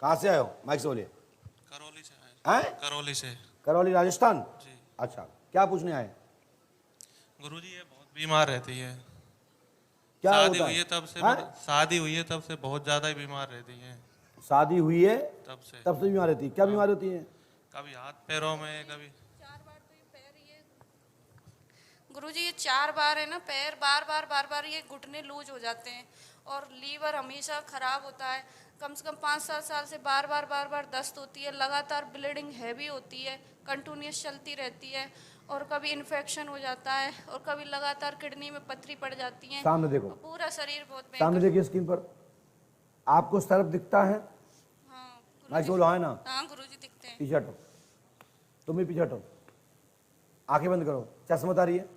कहाँ से आए हो? माइक से बोलिए। करौली से आए। हैं? करौली से करौली राजस्थान। जी। अच्छा, क्या पूछने आए? गुरुजी ये बहुत बीमार रहती है। क्या शादी होता हुई है? है तब से हैं? शादी हुई है तब से बहुत ज्यादा ही बीमार रहती है। शादी हुई है तब से तब से बीमार रहती है? क्या हाँ। बीमार होती है? कभी हाथ पैरों में, कभी 4 बार तो ये पैर ये गुरुजी ये 4 बार है ना, पैर बार बार ये घुटने लूज हो जाते हैं और लीवर हमेशा खराब होता है। कम से कम 5-7 साल से बार बार दस्त होती है, लगातार ब्लीडिंग हैवी होती है, कंटिन्यूस चलती रहती है और कभी इन्फेक्शन हो जाता है और कभी लगातार किडनी में पथरी पड़ जाती है। सामने देखो, और पूरा शरीर बहुत सामने भयंकर। देखिए स्क्रीन पर। आपको सर्प दिखता है? हाँ माइक से गुरुजी। बोलो, है ना? हाँ गुरुजी दिखते हैं। पीछे हटो, तुम भी पीछे हटो, आंखें बंद करो। चश्मा उतार रही है,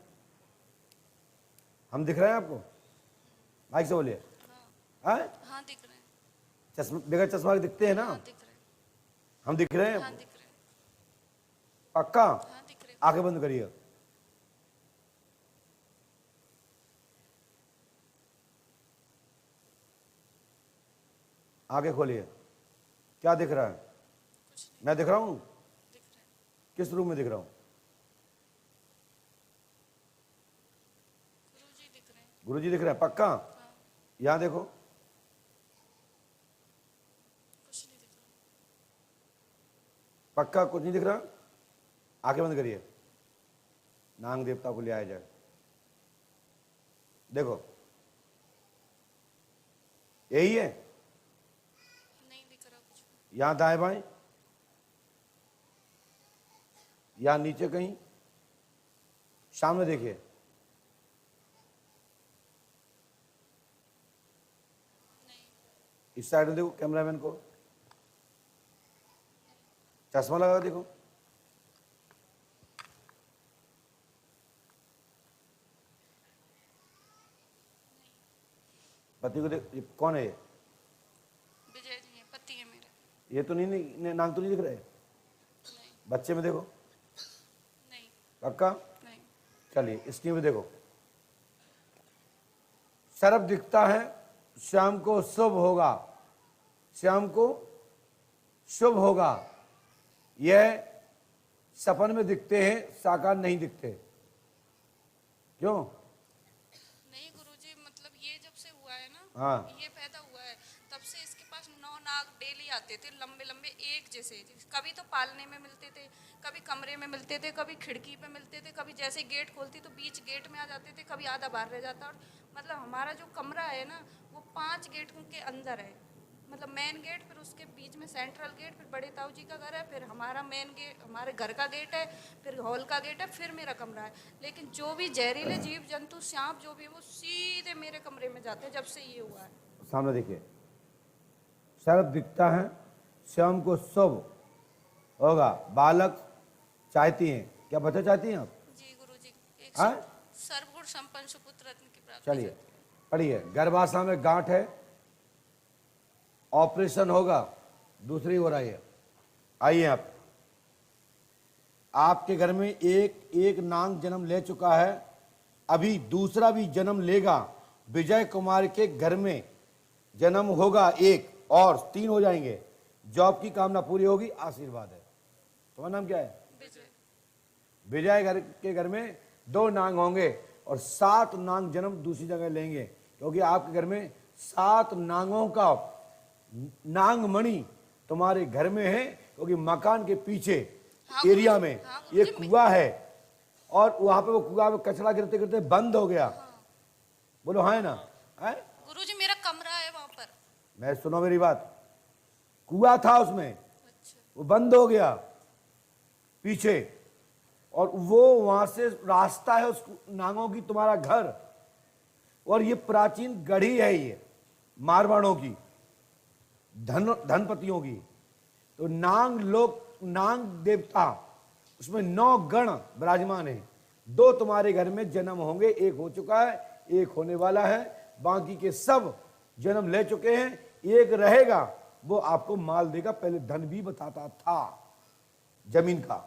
हम दिख रहे हैं आपको? माइक से बोलिए। हैं? हाँ दिख रहे हैं। चश्मा बगैर चश्मा के दिखते हैं ना? हाँ दिख रहे हैं। हम दिख रहे हैं हाँ आपको? दिख रहे हैं। पक्का? हाँ दिख रहे हैं। आंखें बंद करिए। आंखें खोलिए। क्या दिख रहा है? कुछ नहीं मैं दिख रहा हूं? दिख रहा है। किस रूम में दिख रहा हूं? गुरुजी दिख रहे हैं। गुरुजी दिख रहा है? पक्का? हाँ यहां देखो, कुछ नहीं दिख रहा। पक्का कुछ नहीं दिख रहा? आंखें बंद करिए, नाग देवता को ले आया जाए। देखो, यही है? नहीं दिख रहा कुछ। यहां दाएं बाएं, यहां नीचे कहीं, सामने देखिए। नहीं इस साइड में देखो, कैमरामैन को चश्मा लगा देखो। पति को देख, ये कौन है? ये विजय जी हैं, पति है मेरे। ये तो नहीं, नाग तो नहीं दिख रहे। नहीं बच्चे में देखो, नहीं पक्का? नहीं। चलिए स्क्रीन पे देखो, सर्प दिखता है, शाम को शुभ होगा, शाम को शुभ होगा। यह सपन में दिखते हैं, साकार नहीं दिखते। क्यों? नहीं गुरुजी, मतलब ये जब से हुआ है ना, हाँ। ये पैदा हुआ है तब से इसके पास 9 नाग डेली आते थे, लंबे लंबे एक जैसे। कभी तो पालने में मिलते थे, कभी कमरे में मिलते थे, कभी खिड़की पे मिलते थे, कभी जैसे गेट खोलती तो बीच गेट में आ जाते थे, कभी आधा बाहर रह जाता। और मतलब हमारा जो कमरा है ना, वो 5 गेट के अंदर है। मतलब मेन गेट, फिर उसके बीच में सेंट्रल गेट, फिर बड़े ताऊ जी का घर है, फिर हमारा मेन गेट, हमारे घर का गेट है, फिर हॉल का गेट है, फिर मेरा कमरा है। लेकिन जो भी जहरीले जीव जंतु, सांप जो भी, वो सीधे मेरे कमरे में जाते हैं जब से ये हुआ है। सामने देखिए, सर्प दिखता है, शाम को शुभ होगा। बालक चाहती हैं, क्या बच्चा चाहती हैं आप? जी गुरुजी, एक हाँ? सर्वगुण संपन्न सुपुत्र रत्न की प्राप्ति। चलिए पढ़िए। गर्भाशय में गांठ है, ऑपरेशन होगा। दूसरी ओर आइए, आइए आप। आपके घर में एक नाग जन्म ले चुका है, अभी दूसरा भी जन्म लेगा। विजय कुमार के घर में जन्म होगा एक, और 3 हो जाएंगे। जॉब की कामना पूरी होगी, आशीर्वाद है। तुम्हारा नाम क्या है? विजय। विजय घर के घर में 2 नाग होंगे और 7 नाग जन्म दूसरी जगह लेंगे, क्योंकि आपके घर में 7 नागों का नागमणि तुम्हारे घर में है। क्योंकि मकान के पीछे हाँ, एरिया में हाँ, ये कुआं है, और वहां पे वो कुआं में कचरा गिरते गिरते बंद हो गया। बोलो हाँ है ना? है? गुरुजी मेरा कमरा है वहां पर। मैं सुनो मेरी बात, कुआं था उसमें, अच्छा। वो बंद हो गया पीछे, और वो वहां से रास्ता है उस नागों की, तुम्हारा घर। और ये प्राचीन गढ़ी है, ये मारवाड़ों की, धनपतियों की। तो नाग लोग, नाग देवता, उसमें 9 गण विराजमान है। 2 तुम्हारे घर में जन्म होंगे, 1 हो चुका है, 1 होने वाला है, बाकी के सब जन्म ले चुके हैं। 1 रहेगा, वो आपको माल देगा। पहले धन भी बताता था, जमीन का।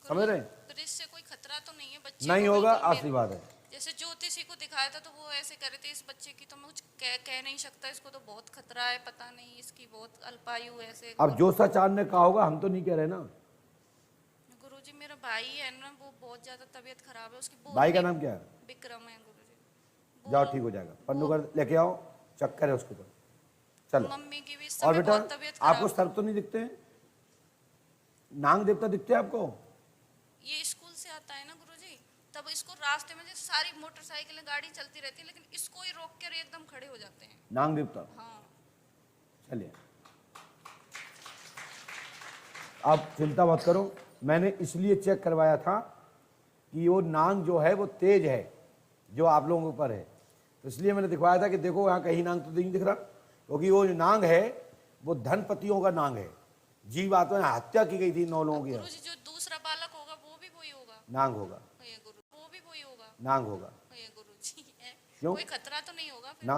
समझ रहे हैं? तो इससे कोई खतरा तो नहीं है बच्चे नहीं को? होगा, बिल्कुल आशीर्वाद है। जैसे ज्योतिषी को दिखाया था तो वो ऐसे कर रहे थे, इस बच्चे की तो मुझ कह नहीं सकता, इसको तो बहुत खतरा है, पता नहीं इसकी बहुत अल्पायु है ऐसे। अब जो सचान ने कहा होगा, हम तो नहीं कह रहे ना। गुरुजी मेरा भाई है ना, वो बहुत ज्यादा तबीयत खराब है उसकी। भाई का नाम क्या है? विक्रम है गुरुजी। जाओ, ठीक हो जाएगा। पन्नू कर लेके आओ, चक्कर है उसके ऊपर। चलो। मम्मी की भी इस और समय बेटा, बहुत तबीयत खराब। आपको सर्प तो नहीं दिखते हैं? नाग देवता दिखते हैं आपको? ये स्कूल से आता है ना गुरुजी, तब इसको रास्ते में जैसे सारी मोटरसाइकिलें गाड़ी चलती रहती है, लेकिन इसको ही रोक कर एकदम खड़े हो जाते हैं। नाग देवता? हाँ। चलिए, आप चिंता मत करो। मैंने इसलिए चेक करवाया था कि वो नाग जो है वो तेज है, जो आप लोगों के ऊपर है, तो इसलिए मैंने दिखवाया था कि देखो यहाँ कहीं नाग तो नहीं दिख रहा, क्योंकि वो जो नाग है वो धनपतियों का नाग है। जीव आत्मा हत्या की गई थी 9 लोगों की। गुरुजी जो दूसरा बालक होगा वो भी वही होगा? नाग होगा। ये गुरु वो भी वही होगा? नाग होगा। ये गुरुजी क्यों? कोई खतरा तो नहीं होगा फिर? ना,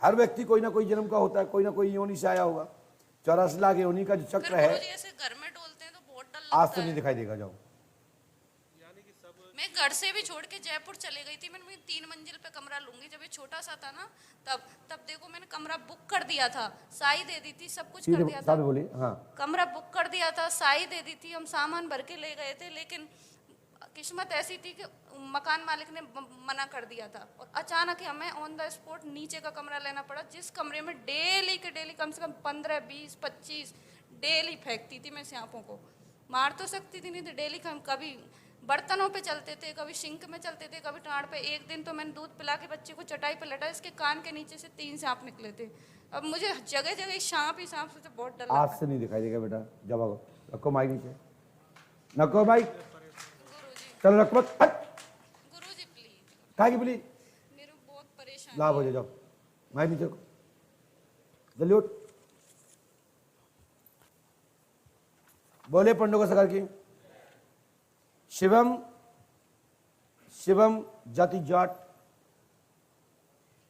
हर व्यक्ति कोई ना कोई जन्म का होता है, कोई ना कोई योनि से आया होगा। 84 लाख योनि का जो चक्र फिर है, गुरुजी ऐसे घर में डोलते हैं तो बहुत डर लगता आज से है। नहीं दिखाई देगा। जाओ। मैं घर से भी छोड़ के जयपुर चले गई थी। मैंने 3 मंजिल पे कमरा लूंगी, जब ये छोटा सा था ना, तब देखो मैंने कमरा बुक कर दिया था, साई दे दी थी, सब कुछ कर दिया था। बोली हाँ। कमरा बुक कर दिया था, साई दे दी थी, हम सामान भर के ले गए थे, लेकिन किस्मत ऐसी थी कि मकान मालिक ने मना कर दिया था, और अचानक ही हमें ऑन द स्पॉट नीचे का कमरा लेना पड़ा, जिस कमरे में डेली के डेली कम से कम 15, 20, 25 डेली फेंकती थी मैं सांपों को। मार तो सकती थी नहीं तो डेली कभी बर्तनों पे चलते थे, कभी सिंक में चलते थे, कभी टाड़ पे। एक दिन तो मैंने दूध पिला के बच्चे को चटाई पे लटा, इसके कान के नीचे से 3 सांप निकले थे। अब मुझे जगह जगह सांप ही सांप से तो बहुत डर लगता है। आज से नहीं दिखाई देगा बेटा। जब आओ, रखो माइक नीचे, रखो माइक। गुरुजी चलो रख मत। गुरुजी प्लीज, कहा की बोली? मेरे को बहुत परेशान लाभ हो जाए। जाओ, माइक नीचे रखो, जल्दी उठ। बोले पंडो का सकार की। शिवम शिवम जाति जाट,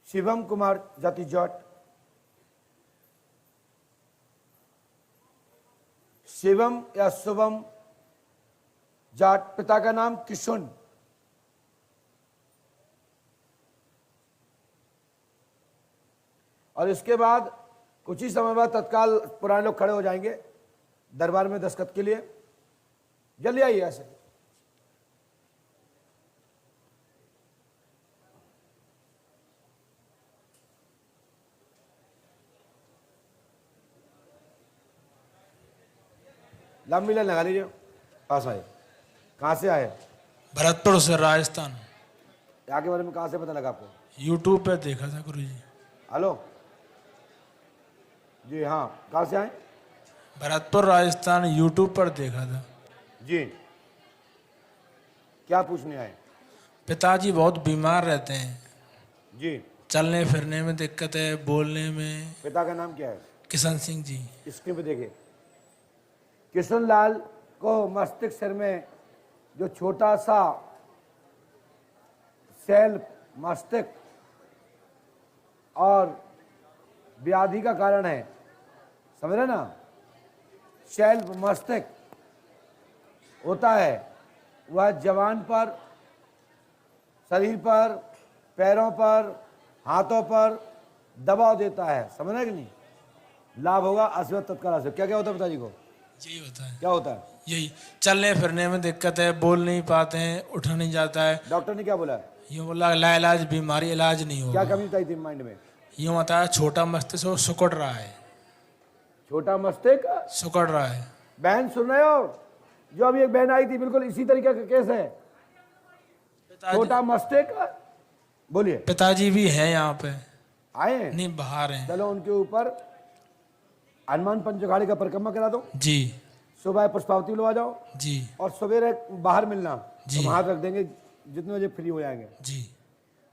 शिवम कुमार जाति जाट, शिवम या शुभम जाट, पिता का नाम किशुन, और इसके बाद कुछ ही समय बाद तत्काल पुराने लोग खड़े हो जाएंगे दरबार में दस्तखत के लिए। जल्दी आइए ऐसे। लंबी लाइन लगा लीजिए। पास आए। कहाँ से आए? भरतपुर से, राजस्थान। यहाँ के बारे में कहाँ से पता लगा आपको? यूट्यूब पे देखा था गुरुजी। हेलो जी, हाँ, कहाँ से आए? भरतपुर राजस्थान, यूट्यूब पर देखा था जी। क्या पूछने आए? पिताजी बहुत बीमार रहते हैं जी। चलने फिरने में दिक्कत है, बोलने में। पिता का नाम क्या है? किशन सिंह जी। स्क्रीन पे देखिए। किशन लाल को मस्तिष्क सिर में जो छोटा सा सेल मस्तिष्क और व्याधि का कारण है, समझ रहे ना? सेल मस्तिष्क होता है, वह जवान पर, शरीर पर, पैरों पर, हाथों पर दबाव देता है, समझ रहे कि नहीं? लाभ होगा आशीर्वाद तत्काल से। क्या क्या होता है पिताजी को? यही होता है। क्या होता है? यही चलने फिरने में दिक्कत है, बोल नहीं पाते हैं, उठा नहीं जाता है। डॉक्टर ने क्या बोला? यूँ बोला लाइलाज बीमारी, इलाज नहीं क्या होगा। कमी बताई थी माइंड में? यूँ बताया छोटा मस्तिष्क वो सिकुड़ रहा है। छोटा मस्तिष्क सिकुड़ रहा है। बहन सुन रहे हो? जो अभी एक बहन आई थी, बिल्कुल इसी तरीके का केस है। छोटा मस्तिष्क। बोलिए। पिताजी भी हैं यहाँ पे? आए हैं? नहीं, बाहर हैं। चलो उनके ऊपर हनुमान पंचघाड़ी का परिक्रमा करा दो। जी सुबह पुष्पावती लगा जाओ जी और सवेरे बाहर मिलना, जी। हम हाथ रख देंगे जितने बजे फ्री हो जाएंगे। जी।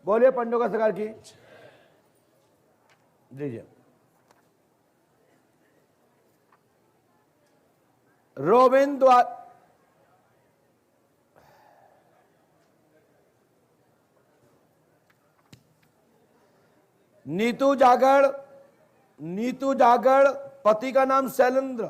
बोलिए पंडो का सरकार की। दीजिए। रोबिन द्वार नीतू जागड़, नीतू जागड़, पति का नाम शैलेंद्र,